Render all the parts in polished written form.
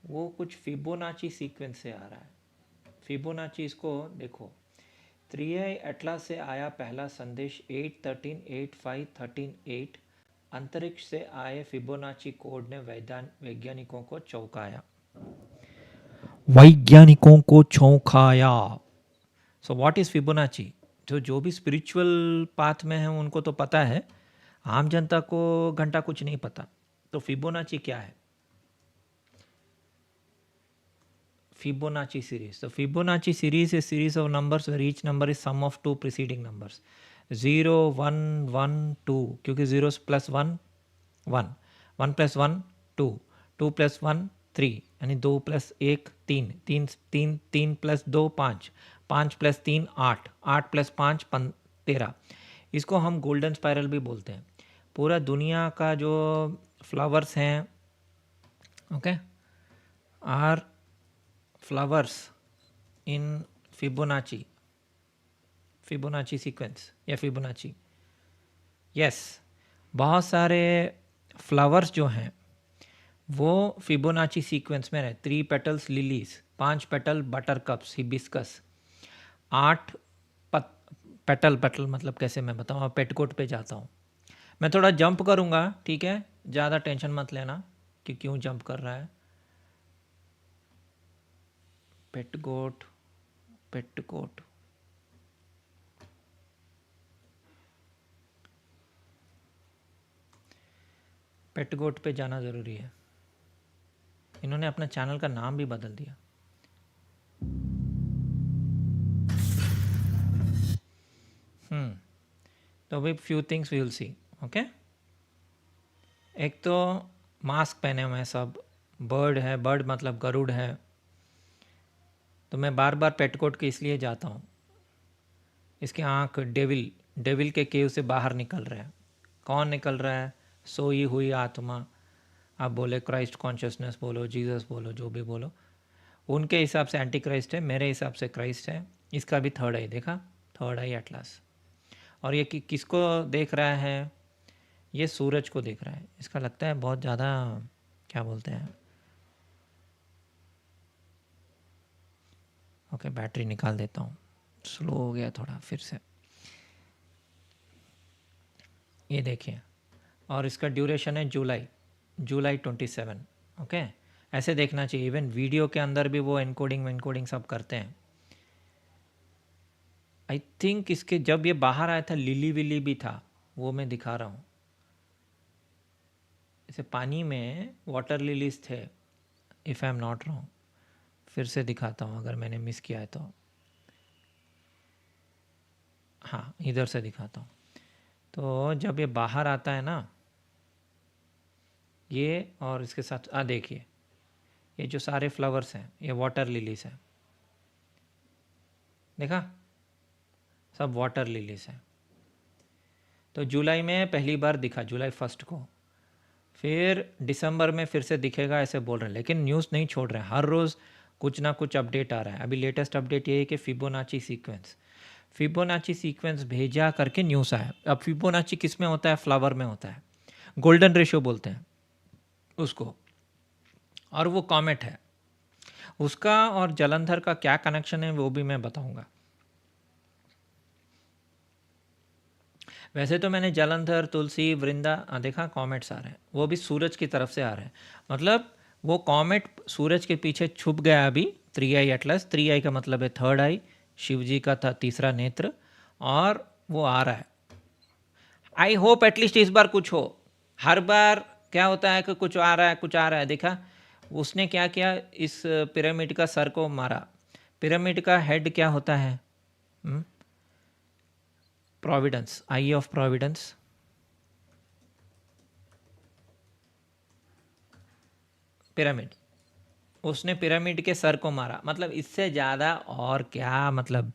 वो कुछ Fibonacci sequence से आ रहा है। फिबोनाची, इसको देखो, 3i एटलास से आया पहला संदेश 813 85 13 8। अंतरिक्ष से आए फिबोनाची कोड ने वैज्ञानिकों को चौंकाया। वैज्ञानिकों को चौंकाया। So what is Fibonacci? जो भी स्पिरिचुअल पाथ में है उनको तो पता है, आम जनता को घंटा कुछ नहीं पता। तो फिबोनाची क्या है? Fibonacci series. So Fibonacci series is series of numbers where each number is sum of two preceding numbers. 0 1 1 2, क्योंकि 0 प्लस 1 1, 1 प्लस 1 2, 2 प्लस 1 3, यानी 2 प्लस 1 3, 3 3 3 प्लस 2 5, 5 प्लस 3 8, 8 प्लस 5 13। इसको हम गोल्डन स्पाइरल भी बोलते हैं। पूरा दुनिया का जो फ्लावर्स हैं, okay, are flowers in Fibonacci sequence या फिबोनाची। यस, बहुत सारे फ्लावर्स जो हैं वो फिबोनाची सीक्वेंस में है। 3 petals lilies, 5 petal butter cups hibiscus, 8 petal मतलब कैसे मैं बताऊँ, पेटकोट पे जाता हूँ। मैं थोड़ा जंप करूँगा, ठीक है, ज़्यादा टेंशन मत लेना कि क्यों जंप कर रहा है। पेटकोट पेटकोट पे जाना ज़रूरी है। इन्होंने अपना चैनल का नाम भी बदल दिया। तो अभी few things we will see, okay. एक तो मास्क पहने हुए हैं सब, बर्ड है, बर्ड मतलब गरुड़ है। तो मैं बार बार पेटकोट के इसलिए जाता हूँ, इसकी आँख डेविल के केव से बाहर निकल रहा है। कौन निकल रहा है? सोई हुई आत्मा। आप बोले क्राइस्ट कॉन्शियसनेस बोलो, जीसस बोलो, जो भी बोलो, उनके हिसाब से एंटी क्राइस्ट है, मेरे हिसाब से क्राइस्ट है। इसका भी थर्ड आई देखा, थर्ड आई एटलास। और ये किसको देख रहा है? ये सूरज को देख रहा है। इसका लगता है बहुत ज़्यादा, क्या बोलते हैं, ओके, बैटरी निकाल देता हूँ, स्लो हो गया थोड़ा फिर से। ये देखिए, और इसका ड्यूरेशन है जुलाई 27, ओके। ऐसे देखना चाहिए। इवन वीडियो के अंदर भी वो एनकोडिंग सब करते हैं। आई थिंक इसके जब ये बाहर आया था लिली विली भी था, वो मैं दिखा रहा हूँ। इसे पानी में वाटर लिलीज थे, if I am not wrong. फिर से दिखाता हूँ अगर मैंने मिस किया है तो। हाँ, इधर से दिखाता हूँ। तो जब ये बाहर आता है ना, ये और इसके साथ देखिए, ये जो सारे फ्लावर्स हैं ये वाटर लिलीज हैं, देखा, सब वाटर लिलीज हैं। तो जुलाई में पहली बार दिखा, जुलाई 1 को। फिर दिसंबर में फिर से दिखेगा, ऐसे बोल रहे हैं। लेकिन न्यूज़ नहीं छोड़ रहे हैं, हर रोज़ कुछ ना कुछ अपडेट आ रहा है। अभी लेटेस्ट अपडेट ये है कि फिबोनाची सीक्वेंस भेजा करके न्यूज़ आया। अब फिबोनाची किस में होता है? फ्लावर में होता है, गोल्डन रेशियो बोलते हैं उसको। और वो कॉमेट है, उसका और जलंधर का क्या कनेक्शन है वो भी मैं बताऊंगा। वैसे तो मैंने जलंधर, तुलसी, वृंदा देखा, कॉमेट्स आ रहे हैं, वो भी सूरज की तरफ से आ रहे हैं। मतलब वो कॉमेट सूरज के पीछे छुप गया अभी। 3i एटलस, 3i का मतलब है थर्ड आई, शिव जी का था तीसरा नेत्र, और वो आ रहा है। आई होप एटलीस्ट इस बार कुछ हो। हर बार क्या होता है कि कुछ आ रहा है। देखा उसने क्या किया, इस पिरामिड का सर को मारा। पिरामिड का हेड क्या होता है? Providence, I of Providence. Pyramid, उसने पिरामिड के सर को मारा। मतलब इससे ज़्यादा और क्या, मतलब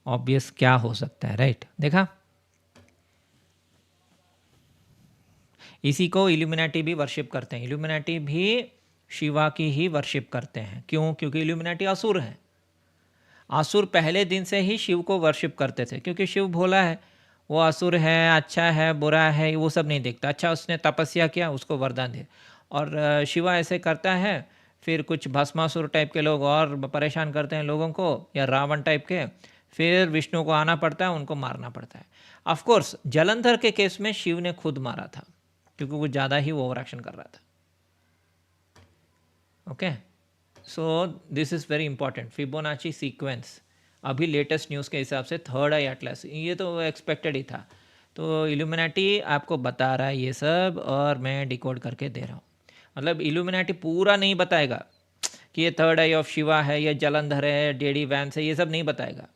ऑब्वियस क्या हो सकता है, राइट? देखा, इसी को इल्यूमिनाटी भी वर्शिप करते हैं। इल्यूमिनाटी भी शिवा की ही वर्शिप करते हैं। क्यों? क्योंकि इल्यूमिनाटी असुर है। असुर पहले दिन से ही शिव को वर्शिप करते थे, क्योंकि शिव भोला है। वो असुर है, अच्छा है, बुरा है, वो सब नहीं देखता। अच्छा, उसने तपस्या किया, उसको वरदान दिया। और शिवा ऐसे करता है, फिर कुछ भस्मासुर टाइप के लोग और परेशान करते हैं लोगों को, या रावण टाइप के, फिर विष्णु को आना पड़ता है, उनको मारना पड़ता है। ऑफ कोर्स जलंधर के केस में शिव ने खुद मारा था, क्योंकि वो ज़्यादा ही ओवर एक्शन कर रहा था। Okay, so this is very important, Fibonacci sequence. अभी लेटेस्ट न्यूज़ के हिसाब से थर्ड आई एटलस, ये तो एक्सपेक्टेड ही था। तो इल्यूमिनाटी आपको बता रहा है ये सब, और मैं डिकोड करके दे रहा हूँ। मतलब इल्यूमिनाटी पूरा नहीं बताएगा कि ये थर्ड आई ऑफ शिवा है, ये जलंधर है, डेडी वैंस है, ये सब नहीं बताएगा।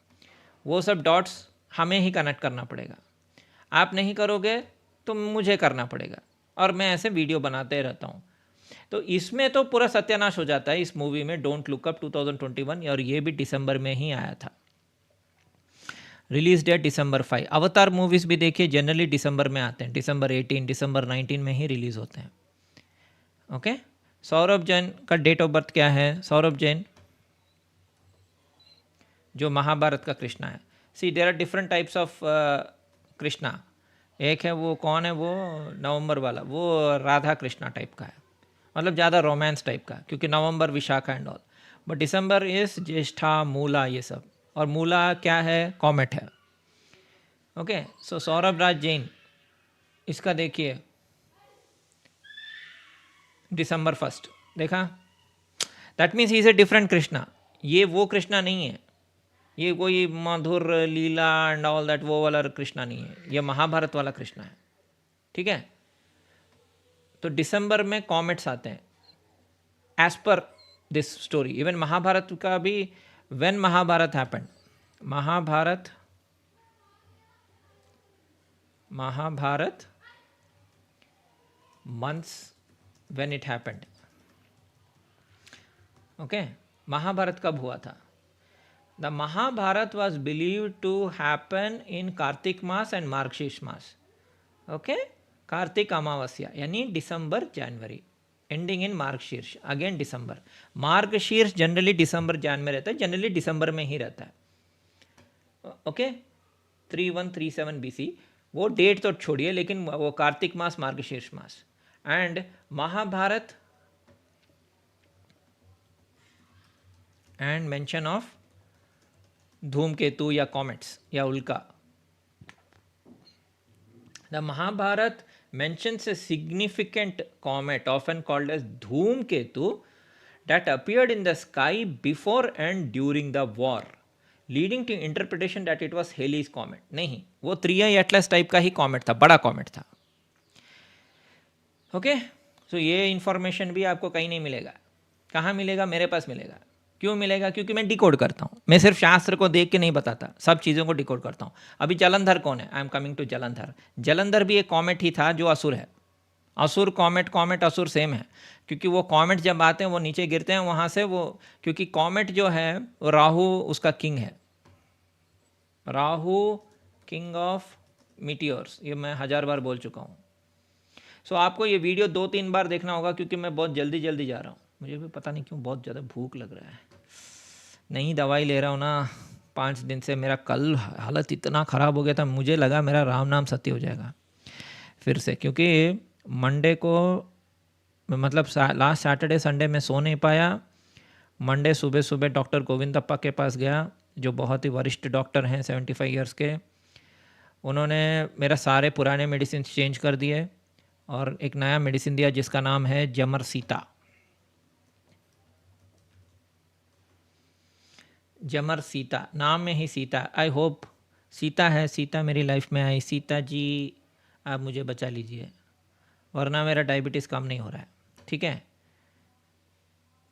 वो सब डॉट्स हमें ही कनेक्ट करना पड़ेगा। आप नहीं करोगे तो मुझे करना पड़ेगा, और मैं ऐसे वीडियो बनाते रहता हूँ। तो इसमें तो पूरा सत्यानाश हो जाता है इस मूवी में, डोंट लुक अप 2021, और ये भी दिसंबर में ही आया था। Release date December 5। Avatar movies भी देखिए, जनरली दिसंबर में आते हैं, दिसंबर 18, दिसंबर 19 में ही रिलीज़ होते हैं। ओके, सौरभ जैन का डेट ऑफ बर्थ क्या है? सौरभ जैन जो महाभारत का कृष्णा है। See there are different types of Krishna. एक है वो, कौन है वो, नवंबर वाला, वो राधा कृष्णा टाइप का है, मतलब ज़्यादा रोमांस टाइप का, क्योंकि November Vishakha and all. But December is Jyeshtha, Mula, ये सब। और मूला क्या है? कॉमेट है। ओके, सो सौरभ राज जैन, इसका देखिए दिसंबर 1, देखा? That means he is a different Krishna. ये वो कृष्णा नहीं है, ये कोई मधुर लीला एंड ऑल दैट वो वाला कृष्णा नहीं है, ये महाभारत वाला कृष्णा है। ठीक है, तो दिसंबर में कॉमेट्स आते हैं as per this story. Even Mahabharat का भी, when Mahabharat happened, Mahabharat months when it happened. Okay, Mahabharat कब हुआ था? The Mahabharat was believed to happen in Kartik maas and Margashirsha maas. Okay, Kartik Amavasya यानी December January, ending in Margashirsha, again December. Margashirsha generally December Jan में रहता है, जनरली दिसंबर में ही रहता है। ओके, 3137 BC, वो डेट तो छोड़िए, लेकिन वो कार्तिक मास, मार्गशीर्ष मास। And Mahabharat and mention of धूमकेतु या कॉमेट्स या उल्का। The Mahabharata mentions a significant comet, often called as Dhoomketu, that appeared in the sky before and during the war, leading to interpretation that it was Halley's comet. नहीं, वो 3i Atlas type का ही comet था, बड़ा comet था। Okay, सो ये information भी आपको कहीं नहीं मिलेगा। कहाँ मिलेगा? मेरे पास मिलेगा। क्यों मिलेगा? क्योंकि मैं डिकोड करता हूँ। मैं सिर्फ शास्त्र को देख के नहीं बताता, सब चीज़ों को डिकोड करता हूँ। अभी जलंधर कौन है? I am coming to Jalandhar. Jalandhar भी एक कॉमेट ही था जो असुर है। असुर कॉमेट, कॉमेट असुर सेम है, क्योंकि वो कॉमेट जब आते हैं वो नीचे गिरते हैं वहाँ से, वो क्योंकि कॉमेट जो है वो राहु उसका किंग है। राहु किंग ऑफ मीटियोर्स, ये मैं 1000 बार बोल चुका हूँ। सो आपको ये वीडियो 2-3 बार देखना होगा, क्योंकि मैं बहुत जल्दी जल्दी जा रहा हूँ। मुझे भी पता नहीं क्यों बहुत ज़्यादा भूख लग रहा है। नहीं दवाई ले रहा हूँ ना 5 दिन से। मेरा कल हालत इतना ख़राब हो गया था, मुझे लगा मेरा राम नाम सत्य हो जाएगा फिर से, क्योंकि मंडे को, मतलब लास्ट सैटरडे संडे में सो नहीं पाया। मंडे सुबह सुबह डॉक्टर गोविंदप्पा के पास गया, जो बहुत ही वरिष्ठ डॉक्टर हैं, 75 ईयर्स के। उन्होंने मेरा सारे पुराने मेडिसिन चेंज कर दिए और एक नया मेडिसिन दिया जिसका नाम है जमर सीता। जमर सीता, नाम में ही सीता। आई होप सीता है, सीता मेरी लाइफ में आई। सीता जी आप मुझे बचा लीजिए, वरना मेरा डायबिटीज़ कम नहीं हो रहा है। ठीक है,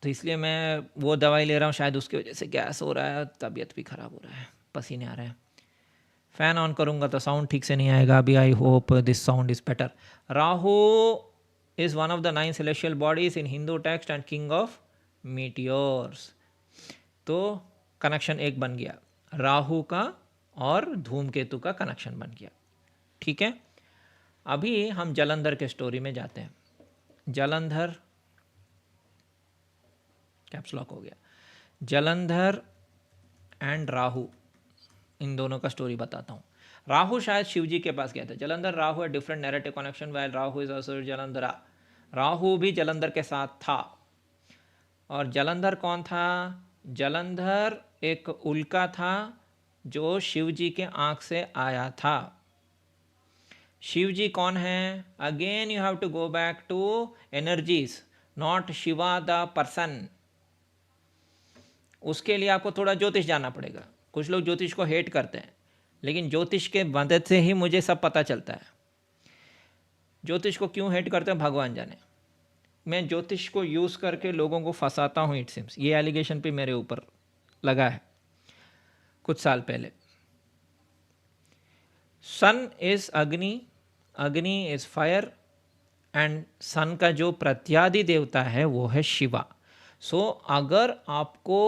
तो इसलिए मैं वो दवाई ले रहा हूँ, शायद उसकी वजह से गैस हो रहा है, तबीयत भी ख़राब हो रहा है, पसीने आ रहे हैं। फ़ैन ऑन करूँगा तो साउंड ठीक से नहीं आएगा। अभी I hope this sound is better. Rahu is one of the 9 celestial bodies in Hindu text and king of meteors. तो कनेक्शन एक बन गया, राहु का और धूमकेतु का कनेक्शन बन गया। ठीक है, अभी हम जलंधर के स्टोरी में जाते हैं। जलंधर, कैप्स लॉक हो गया। जलंधर एंड राहु, इन दोनों का स्टोरी बताता हूँ। राहु शायद शिवजी के पास गया था। जलंधर राहु है different narrative connection, while Rahu is also Jalandhara. Rahu भी जलंधर के साथ था। और जलंधर कौन था? जलंधर एक उल्का था जो शिव जी के आंख से आया था। शिव जी कौन है? Again you have to go back to energies, not Shiva the person. उसके लिए आपको थोड़ा ज्योतिष जानना पड़ेगा। कुछ लोग ज्योतिष को हेट करते हैं, लेकिन ज्योतिष के मदद से ही मुझे सब पता चलता है। ज्योतिष को क्यों हेट करते हैं भगवान जाने। मैं ज्योतिष को यूज़ करके लोगों को फंसाता हूँ, इट सिम्स। ये एलिगेशन भी मेरे ऊपर लगा है कुछ साल पहले। सन इज अग्नि, अग्नि इज फायर, एंड सन का जो प्रत्यादि देवता है वो है शिवा। सो अगर आपको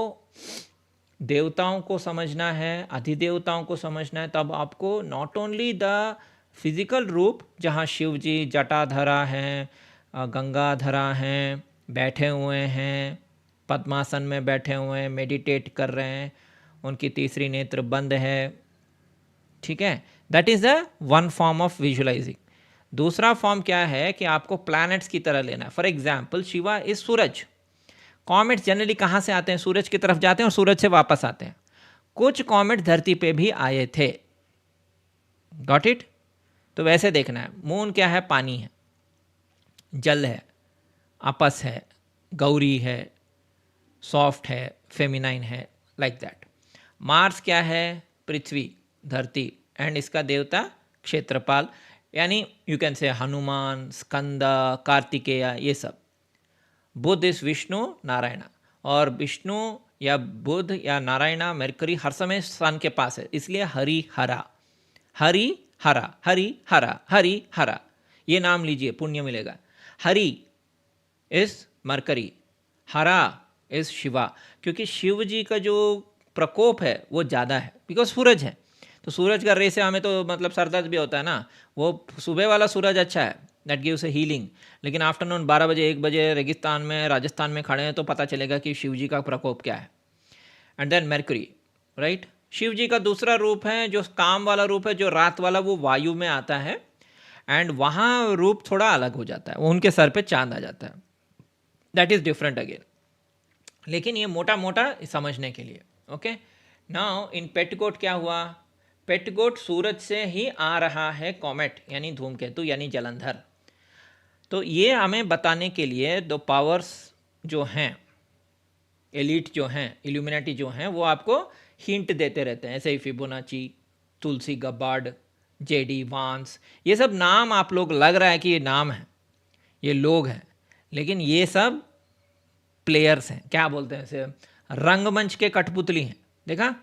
देवताओं को समझना है, अधिदेवताओं को समझना है, तब आपको नॉट ओनली द फिजिकल रूप जहाँ शिव जी जटाधरा हैं, गंगाधरा हैं, बैठे हुए हैं, पद्मासन में बैठे हुए हैं, मेडिटेट कर रहे हैं, उनकी तीसरी नेत्र बंद है, ठीक है, that is the one form of visualising. दूसरा फॉर्म क्या है कि आपको प्लैनेट्स की तरह लेना है। For example Shiva is Suraj. Comets generally कहाँ से आते हैं? सूरज की तरफ जाते हैं और सूरज से वापस आते हैं। कुछ कॉमेट धरती पे भी आए थे, गॉट इट? तो वैसे देखना है। मून क्या है? पानी है, जल है, आपस है, गौरी है, सॉफ्ट है, फेमिनाइन है, लाइक दैट। मार्स क्या है? पृथ्वी, धरती, एंड इसका देवता क्षेत्रपाल, यानी you can say Hanuman, skandha, Kartikeya, ये सब। बुध इस विष्णु, नारायणा, और विष्णु या बुध या नारायणा, मरकरी हर समय सन के पास है, इसलिए हरि हरा, हरि हरा, हरि हरा, हरि हरा, ये नाम लीजिए, पुण्य मिलेगा। हरि इस मरकरी, हरा इस शिवा, क्योंकि शिव जी का जो प्रकोप है वो ज़्यादा है, बिकॉज सूरज है। तो सूरज का रे से हमें तो मतलब सर दर्द भी होता है ना। वो सुबह वाला सूरज अच्छा है, दैट गिव्स ए हीलिंग, लेकिन आफ्टरनून 12 बजे 1 बजे रेगिस्तान में, राजस्थान में खड़े हैं तो पता चलेगा कि शिव जी का प्रकोप क्या है। And then Mercury, right. Shiv ji का दूसरा रूप है जो काम वाला रूप है, जो रात वाला, वो वायु में आता है, एंड वहाँ रूप थोड़ा अलग हो जाता है, वो उनके सर पे चांद आ जाता है, दैट इज़ डिफरेंट अगेन। लेकिन ये मोटा मोटा समझने के लिए, ओके। नाउ इन पेटगोट क्या हुआ? पेटगोट सूरज से ही आ रहा है कॉमेट, यानी धूमकेतु, यानी जलंधर। तो ये हमें बताने के लिए दो पावर्स जो हैं, एलिट जो हैं, इल्यूमिनेटी जो हैं, वो आपको हिंट देते रहते हैं। ऐसे ही फिबोनाची, तुलसी गब्बार्ड, जेडी वांस, ये सब नाम आप लोग लग रहा है कि ये नाम है, ये लोग हैं, लेकिन ये सब प्लेयर्स हैं। क्या बोलते हैं इसे? रंगमंच के कठपुतली हैं। देखा,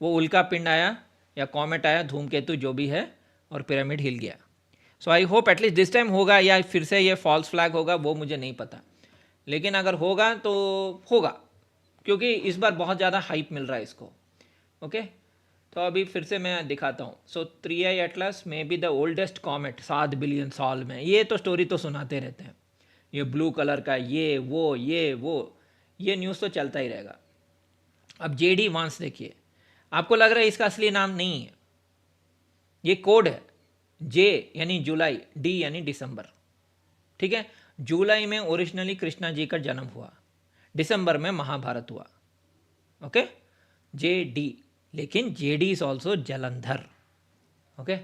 वो उल्का पिंड आया या कॉमेट आया, धूमकेतु जो भी है, और पिरामिड हिल गया। So I hope at least this time होगा, या फिर से ये फॉल्स फ्लैग होगा, वो मुझे नहीं पता, लेकिन अगर होगा तो होगा, क्योंकि इस बार बहुत ज़्यादा हाइप मिल रहा है इसको, ओके। तो अभी फिर से मैं दिखाता हूँ। सो 3i Atlas may be the oldest comet 7 billion साल में। ये तो स्टोरी तो सुनाते रहते हैं, ये ब्लू कलर का, ये वो, ये न्यूज़ तो चलता ही रहेगा। अब जेडी वांस देखिए, आपको लग रहा है इसका असली नाम नहीं है, ये कोड है। जे यानी जुलाई, डी यानी दिसंबर, ठीक है। जुलाई में ओरिजिनली कृष्णा जी का जन्म हुआ, दिसंबर में महाभारत हुआ, ओके। जे डी, लेकिन J D is also Jalandhar, okay.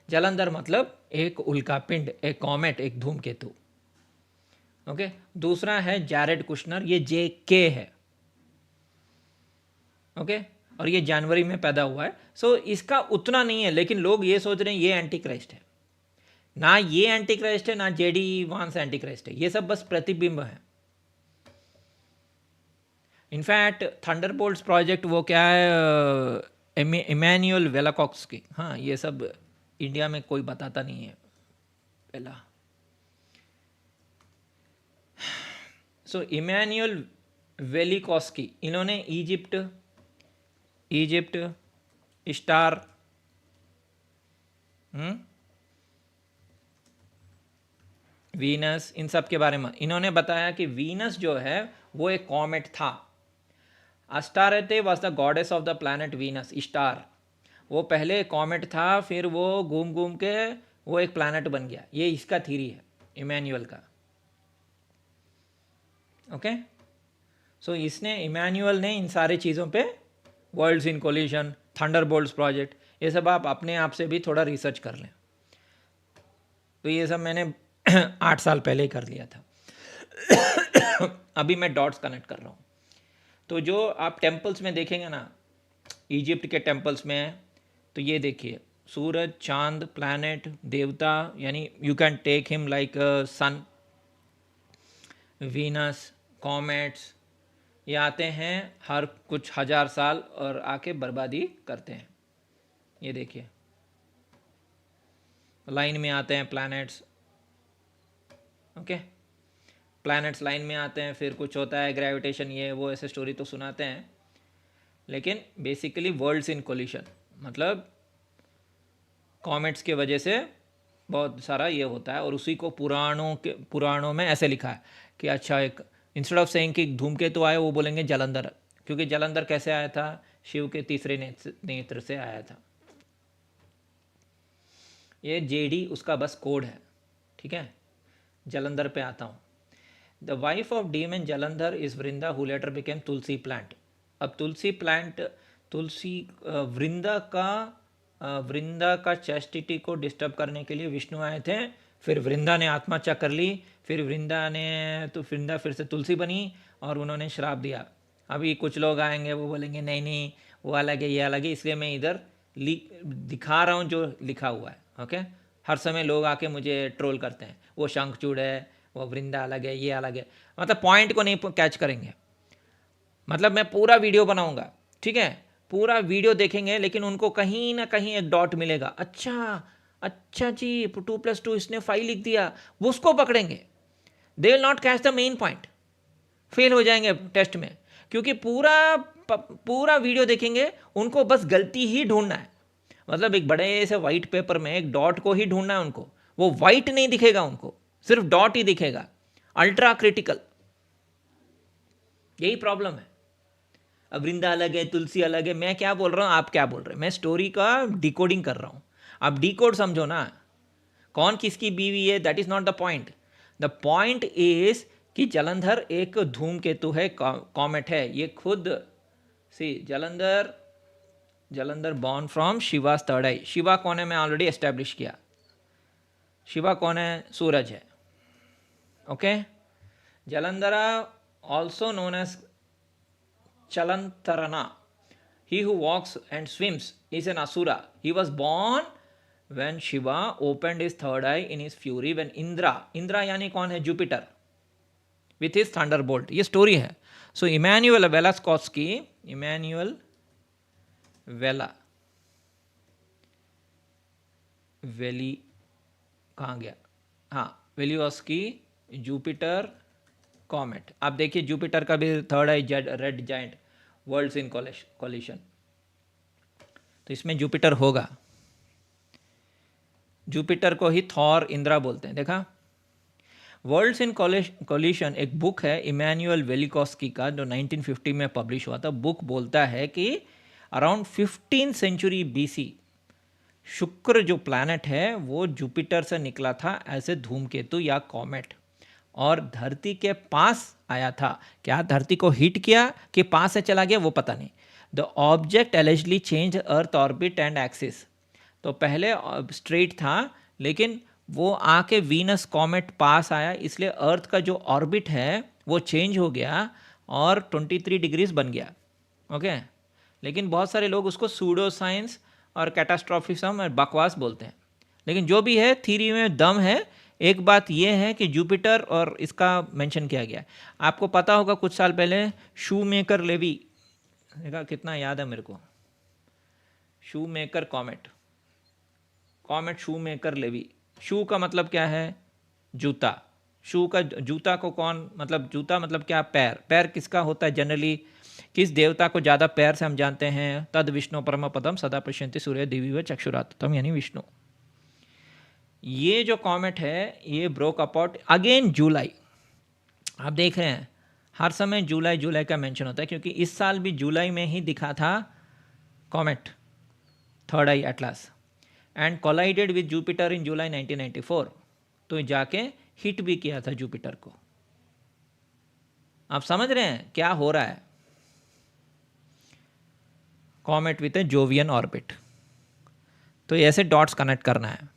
Jalandhar मतलब एक उल्का पिंड, एक कॉमेट, एक धूमकेतु, ओके। दूसरा है जैरेड कुशनर, ये जे के है, ओके। और ये जनवरी में पैदा हुआ है। सो इसका उतना नहीं है, लेकिन लोग ये सोच रहे हैं ये एंटी क्राइस्ट है। ना ये एंटी क्राइस्ट है, ना जेडी वांस एंटी क्राइस्ट है, ये सब बस प्रतिबिंब है। इनफैक्ट थंडरबोल्ट्स प्रोजेक्ट वो क्या है, इमैनुअल वेलाकॉक्स्की, हाँ, ये सब इंडिया में कोई बताता नहीं है पहला। सो इमैनुअल वेलिकॉस्की, इन्होंने इजिप्ट स्टार, वीनस, इन सब के बारे में इन्होंने बताया कि वीनस जो है वो एक कॉमेट था। Astarte was the goddess of the planet Venus, star, वो पहले कॉमेट था, फिर वो घूम घूम के वो एक प्लैनेट बन गया। ये इसका थ्योरी है इमैनुअल का, ओके। सो इसने इमैनुअल ने इन सारे चीज़ों पे world's in collision, Thunderbolts project, ये सब आप अपने आप से भी थोड़ा रिसर्च कर लें। तो ये सब मैंने 8 साल पहले ही कर लिया था। अभी मैं डॉट्स कनेक्ट कर रहा हूँ। तो जो आप टेम्पल्स में देखेंगे ना, इजिप्ट के टेम्पल्स में, तो ये देखिए सूरज, चांद, प्लैनेट, देवता, यानी you can take him like sun, Venus, comets, ये आते हैं हर कुछ हजार साल और आके बर्बादी करते हैं। ये देखिए लाइन में आते हैं प्लैनेट्स, ओके, प्लैनेट्स लाइन में आते हैं, फिर कुछ होता है ग्रेविटेशन, ये वो ऐसे स्टोरी तो सुनाते हैं, लेकिन बेसिकली वर्ल्ड्स इन कोलिशन मतलब कॉमेट्स के वजह से बहुत सारा ये होता है। और उसी को पुराणों में ऐसे लिखा है कि अच्छा, एक इंस्टेड ऑफ सेइंग कि धूमकेतु आए, वो बोलेंगे जलंधर, क्योंकि जलंधर कैसे आया था? शिव के तीसरे नेत्र से आया था। ये जेडी उसका बस कोड है, ठीक है। जलंधर पे आता हूँ। The wife of demon Jalandhar is Vrinda who letter became Tulsi plant. अब तुलसी प्लांट, तुलसी वृंदा का चैस्टिटी को डिस्टर्ब करने के लिए विष्णु आए थे, फिर वृंदा ने आत्महत्या कर ली, फिर वृंदा फिर से तुलसी बनी और उन्होंने श्राप दिया। अभी कुछ लोग आएंगे, वो बोलेंगे नहीं नहीं वो अलग है, ये अलग है, इसलिए मैं इधर दिखा रहा हूँ जो लिखा हुआ है, ओके। हर समय लोग आके मुझे ट्रोल करते हैं, वो शंखचूड़ है, वो वृंदा अलग है, ये अलग है, मतलब पॉइंट को नहीं कैच करेंगे। मतलब मैं पूरा वीडियो बनाऊंगा, ठीक है, पूरा वीडियो देखेंगे, लेकिन उनको कहीं ना कहीं एक डॉट मिलेगा, अच्छा जी 2+2 इसने 5 लिख दिया, वो उसको पकड़ेंगे। They will not catch the main point, fail हो जाएंगे टेस्ट में, क्योंकि पूरा वीडियो देखेंगे, उनको बस गलती ही ढूंढना है। मतलब एक बड़े से वाइट पेपर में एक डॉट को ही ढूंढना है उनको, वो वाइट नहीं दिखेगा उनको, सिर्फ डॉट ही दिखेगा, अल्ट्रा क्रिटिकल। यही प्रॉब्लम है। अब वृंदा अलग है, तुलसी अलग है, मैं क्या बोल रहा हूँ, आप क्या बोल रहे हैं? मैं स्टोरी का डिकोडिंग कर रहा हूँ, आप डिकोड समझो ना। कौन किसकी बीवी है, that is not the point. The point is कि जलंधर एक धूमकेतु है, कॉमेट है, ये खुद सी जलंधर बॉर्न फ्रॉम शिवा's थर्ड आई। शिवा कौन है, मैं ऑलरेडी एस्टेब्लिश किया। शिवा कौन है? सूरज है, okay. Jalandhara also known as Chalantarana, he who walks and swims, is an asura. He was born when Shiva opened his third eye in his fury, when Indra यानी कौन है? Jupiter, with his thunderbolt। ये story है। सो Emmanuel वेलास्कोस्की, Emmanuel वेली कहाँ गया? हाँ, वेलियोस्की, Jupiter, comet. आप देखिए जुपिटर का भी third eye red giant, worlds in collision, तो इसमें जुपिटर होगा। जुपिटर को ही थॉर, इंद्रा बोलते हैं। देखा, वर्ल्ड्स इन कोलिशन एक बुक है इमैनुअल वेलिकोस्की का, जो 1950 में पब्लिश हुआ था। बुक बोलता है कि अराउंड 15 सेंचुरी BC शुक्र जो प्लैनेट है वो जुपिटर से निकला था एज ए धूमकेतु या कॉमेट, और धरती के पास आया था। क्या धरती को हिट किया कि पास से चला गया, वो पता नहीं। The object allegedly change earth orbit and axis. तो पहले स्ट्रेट था, लेकिन वो आके वीनस कॉमेट पास आया, इसलिए अर्थ का जो ऑर्बिट है वो चेंज हो गया और 23 डिग्रीज बन गया, ओके। लेकिन बहुत सारे लोग उसको सूडो साइंस और कैटास्ट्रोफिज्म और बकवास बोलते हैं, लेकिन जो भी है थ्योरी में दम है। एक बात यह है कि जुपिटर और इसका मेंशन किया गया। आपको पता होगा कुछ साल पहले शू मेकर लेवी, देखा कितना याद है मेरे को, shoemaker comet shoemaker Levy. Shoe का मतलब क्या है? जूता। शू का जूता को कौन, मतलब जूता मतलब क्या? पैर किसका होता है जनरली? किस देवता को ज़्यादा पैर से हम जानते हैं? तद विष्णु परम पदम सदा पश्यन्ति सूर्य देवी व चक्षुरातम, यानी विष्णु। ये जो कॉमेट है ये ब्रोक अपॉट अगेन जुलाई। आप देख रहे हैं हर समय जुलाई का मेंशन होता है, क्योंकि इस साल भी जुलाई में ही दिखा था comet, third I Atlas, and collided with Jupiter in July 1994। तो जाके हिट भी किया था जुपिटर को। आप समझ रहे हैं क्या हो रहा है? Comet with A Jovian orbit. तो ऐसे डॉट्स कनेक्ट करना है।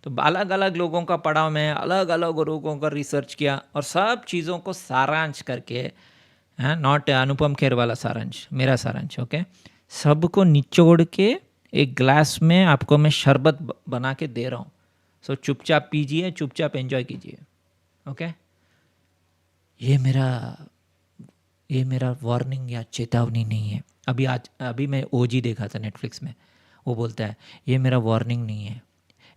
तो अलग अलग लोगों का पढ़ा, मैं अलग अलग लोगों का रिसर्च किया और सब चीज़ों को सारांश करके, है नॉट अनुपम खेर वाला सारांश, मेरा सारांश, ओके, सबको निचोड़ के एक ग्लास में आपको मैं शरबत बना के दे रहा हूँ। सो चुपचाप पीजिए, चुपचाप एंजॉय कीजिए, ओके। ये मेरा वार्निंग या चेतावनी नहीं है। अभी मैं ओजी देखा था नेटफ्लिक्स में, वो बोलता है ये मेरा वार्निंग नहीं है,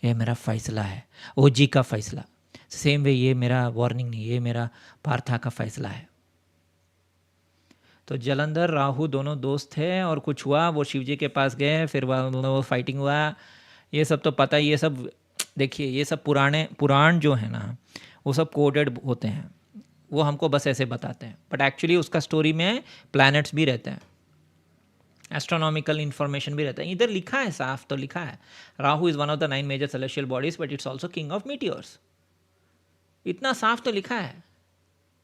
ये मेरा फैसला है, ओजी का फैसला। सेम वे ये मेरा वार्निंग नहीं, ये मेरा पार्था का फैसला है। तो जलंधर राहु दोनों दोस्त थे और कुछ हुआ, वो शिव जी के पास गए, फिर वो फाइटिंग हुआ, ये सब तो पता ही, ये सब देखिए, ये सब पुराण जो है ना, वो सब कोडेड होते हैं, वो हमको बस ऐसे बताते हैं, बट एक्चुअली उसका स्टोरी में प्लैनेट्स भी रहते हैं, एस्ट्रोनॉमिकल इन्फॉर्मेशन भी रहता है। इधर लिखा है, साफ तो लिखा है, Rahu is one of the 9 major celestial bodies but it's also king of meteors. इतना साफ तो लिखा है,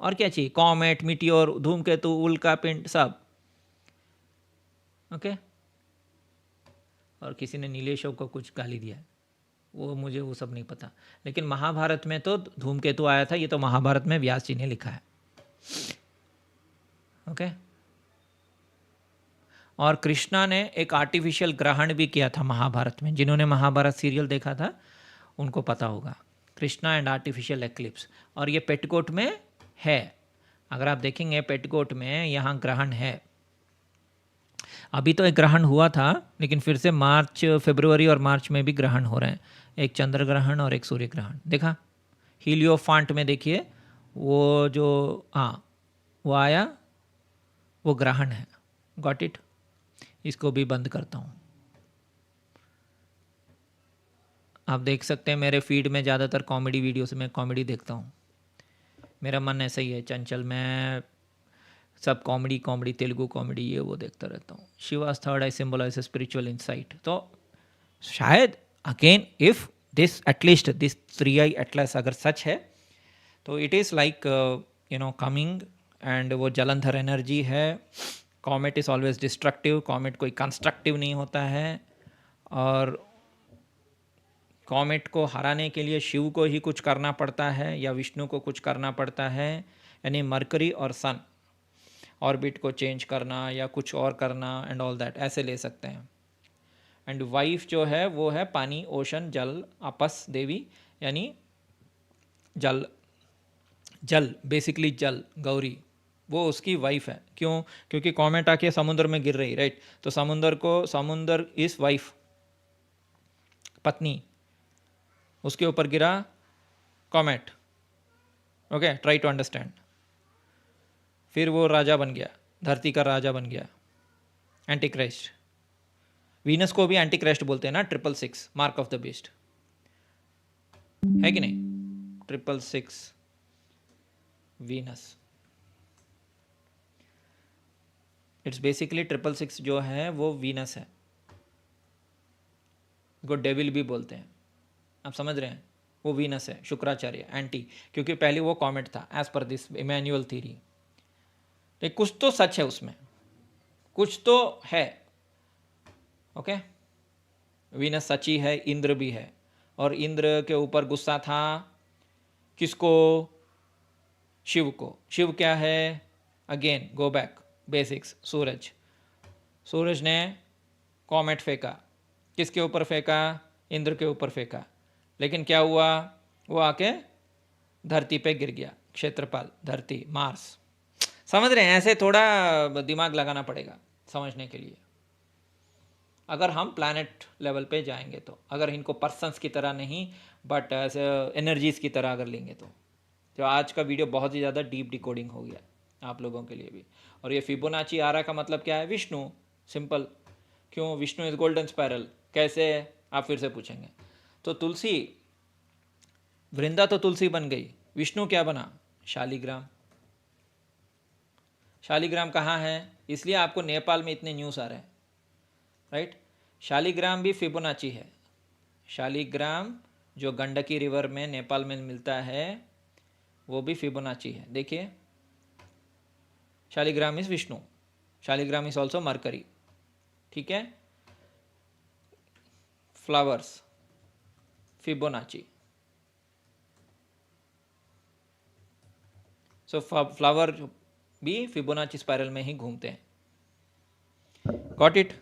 और क्या चाहिए? कॉमेट, मीटियोर, धूमकेतु, उल्का पिंड, सब ओके। और किसी ने नीलेशव को कुछ गाली दिया है, वो मुझे वो सब नहीं पता, लेकिन महाभारत में तो धूमकेतु आया था, ये तो महाभारत में व्यास जी ने लिखा है, ओके। और कृष्णा ने एक आर्टिफिशियल ग्रहण भी किया था महाभारत में, जिन्होंने महाभारत सीरियल देखा था उनको पता होगा, कृष्णा एंड आर्टिफिशियल एक्लिप्स। और ये पेटकोट में है, अगर आप देखेंगे पेटकोट में यहाँ ग्रहण है। अभी तो एक ग्रहण हुआ था, लेकिन फिर से फरवरी और मार्च में भी ग्रहण हो रहे हैं, एक चंद्र ग्रहण और एक सूर्य ग्रहण। देखा हीलियोफांट में, देखिए वो जो, हाँ वो आया, वो ग्रहण है। Got it? इसको भी बंद करता हूँ। आप देख सकते हैं मेरे फीड में ज़्यादातर कॉमेडी वीडियोस में कॉमेडी देखता हूँ, मेरा मन ऐसा ही है चंचल, मैं सब कॉमेडी तेलुगु कॉमेडी ये वो देखता रहता हूँ। शिवास थर्ड आई सिंबलाइज स्पिरिचुअल इंसाइट। तो शायद again if this at least this 3 I Atlas अगर सच है तो it is like coming, and वो जलंधर एनर्जी है। Comet is always destructive, comet कोई कंस्ट्रक्टिव नहीं होता है, और कॉमेट को हराने के लिए शिव को ही कुछ करना पड़ता है या विष्णु को कुछ करना पड़ता है, यानी मरकरी और सन ऑर्बिट को चेंज करना या कुछ और करना एंड ऑल दैट, ऐसे ले सकते हैं। एंड वाइफ जो है वो है पानी, ओशन, जल, आपस देवी, यानी जल, बेसिकली जल, गौरी, वो उसकी वाइफ है। क्यों? क्योंकि कॉमेट आके समुद्र में गिर रही, राइट? तो समुद्र इस वाइफ, पत्नी, उसके ऊपर गिरा comet, okay, try to understand. फिर वो राजा बन गया, धरती का राजा बन गया, एंटी क्राइस्ट। वीनस को भी एंटी क्राइस्ट बोलते हैं ना, 666 मार्क ऑफ द बीस्ट, है कि नहीं? 666 वीनस, इट्स बेसिकली 666 जो है वो वीनस है, को डेविल भी बोलते हैं, आप समझ रहे हैं? वो वीनस है, शुक्राचार्य एंटी, क्योंकि पहले वो कॉमेट था as per this Emmanuel theory. लेकिन कुछ तो सच है उसमें, कुछ तो है, ओके। वीनस सची है, इंद्र भी है, और इंद्र के ऊपर गुस्सा था किसको? शिव को। शिव क्या है? अगेन गो बैक बेसिक्स, सूरज ने कॉमेट फेंका, किसके ऊपर फेंका? इंद्र के ऊपर फेंका, लेकिन क्या हुआ? वो आके धरती पे गिर गया, क्षेत्रफल, धरती, मार्स। समझ रहे हैं? ऐसे थोड़ा दिमाग लगाना पड़ेगा समझने के लिए, अगर हम प्लैनेट लेवल पे जाएंगे तो, अगर इनको पर्सन्स की तरह नहीं बट ऐसे एनर्जीज की तरह अगर लेंगे तो आज का वीडियो बहुत ही ज़्यादा डीप डिकोडिंग हो गया आप लोगों के लिए भी। और ये फिबोनाची आरा का मतलब क्या है? विष्णु, सिंपल। क्यों? विष्णु इज गोल्डन स्पायरल, कैसे? आप फिर से पूछेंगे। तो तुलसी, वृंदा तो तुलसी बन गई, विष्णु क्या बना? शालिग्राम। शालिग्राम कहाँ है? इसलिए आपको नेपाल में इतने न्यूज़ आ रहे हैं, राइट? शालिग्राम भी फिबोनाची है। शालिग्राम जो गंडकी रिवर में नेपाल में मिलता है वो भी फिबोनाची है। देखिए Shaligram is Vishnu, Shaligram is also Mercury, ठीक है। फ्लावर्स फिबोनाची, सो फ्लावर भी फिबोनाची स्पाइरल में ही घूमते हैं। Got it?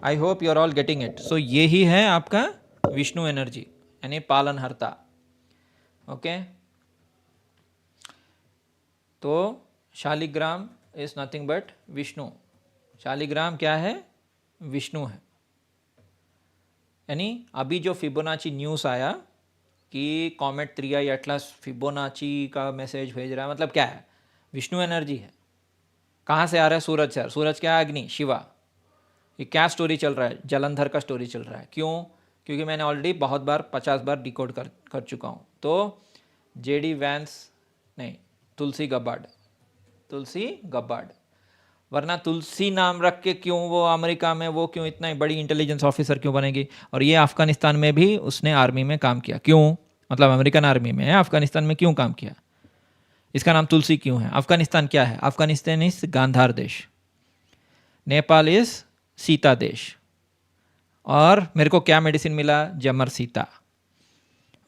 I hope you are all getting it. So ये ही है आपका विष्णु एनर्जी, यानी पालनहर्ता। ओके, तो Shaligram is nothing but Vishnu. Shaligram क्या है? विष्णु है। यानी अभी जो फिबोनाची न्यूज़ आया कि कॉमेट 3i एटलस फिबोनाची का मैसेज भेज रहा है, मतलब क्या है? विष्णु एनर्जी है। कहाँ से आ रहा है? सूरज से। सूरज क्या है? अग्नि, शिवा। ये क्या स्टोरी चल रहा है? जलंधर का स्टोरी चल रहा है। क्यों? क्योंकि मैंने ऑलरेडी बहुत बार 50 बार डिकोड कर चुका हूँ। तो जेडी वैंस नहीं, तुलसी गब्बार्ड, तुलसी गब्बार्ड। वरना तुलसी नाम रख के क्यों वो अमेरिका में वो क्यों इतना बड़ी इंटेलिजेंस ऑफिसर क्यों बनेगी? और ये अफगानिस्तान में भी उसने आर्मी में काम किया। क्यों? मतलब अमेरिकन आर्मी में है, अफगानिस्तान में क्यों काम किया? इसका नाम तुलसी क्यों है? अफगानिस्तान क्या है? अफगानिस्तान इज गांधार देश, नेपाल इज सीता देश। और मेरे को क्या मेडिसिन मिला? जमर सीता।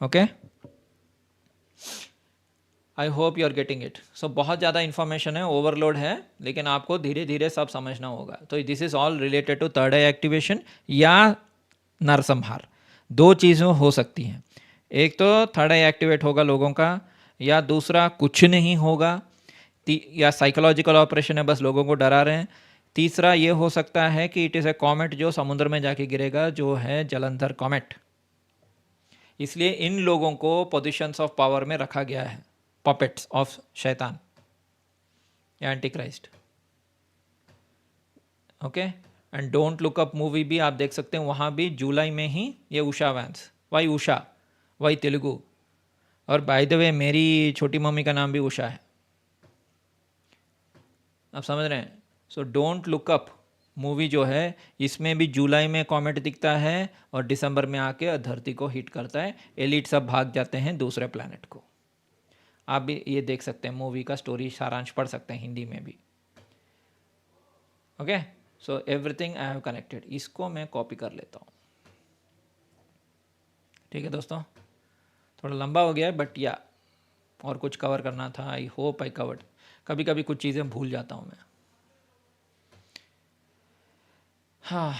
Okay, I hope you are getting it. So बहुत ज़्यादा इन्फॉर्मेशन है, ओवरलोड है, लेकिन आपको धीरे धीरे सब समझना होगा। तो this is all related to third eye activation या नरसंहार। दो चीज़ें हो सकती हैं, एक तो थर्ड आई एक्टिवेट होगा लोगों का, या दूसरा कुछ नहीं होगा, या साइकोलॉजिकल ऑपरेशन है, बस लोगों को डरा रहे हैं। तीसरा ये हो सकता है कि इट इज़ ए कॉमेट जो समुद्र में जाके गिरेगा, जो है जलंधर कॉमेट। इसलिए इन लोगों को पोजीशंस ऑफ पावर में रखा गया है, पपेट्स ऑफ शैतान या anti Christ. Okay, and don't look up movie भी आप देख सकते हैं, वहाँ भी जुलाई में ही ये Usha vents, Y Usha, Y Telugu. और बाय द वे मेरी छोटी मम्मी का नाम भी उषा है, आप समझ रहे हैं। So don't look up movie जो है, इसमें भी जुलाई में कॉमेट दिखता है और दिसंबर में आके धरती को हिट करता है, एलिट सब भाग जाते हैं दूसरे प्लैनेट को। आप भी ये देख सकते हैं, मूवी का स्टोरी सारांश पढ़ सकते हैं हिंदी में भी। Okay, so everything I have connected. इसको मैं कॉपी कर लेता हूँ, ठीक है दोस्तों। थोड़ा लंबा हो गया है, बट या और कुछ कवर करना था। I hope I covered. कभी कभी कुछ चीज़ें भूल जाता हूँ मैं। हाँ,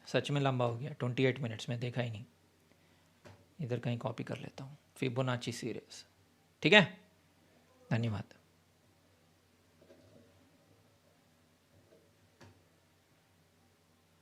सच में लंबा हो गया, 28 मिनट्स में देखा ही नहीं। इधर कहीं कॉपी कर लेता हूँ, फिबोनाची सीरीज। ठीक है, धन्यवाद।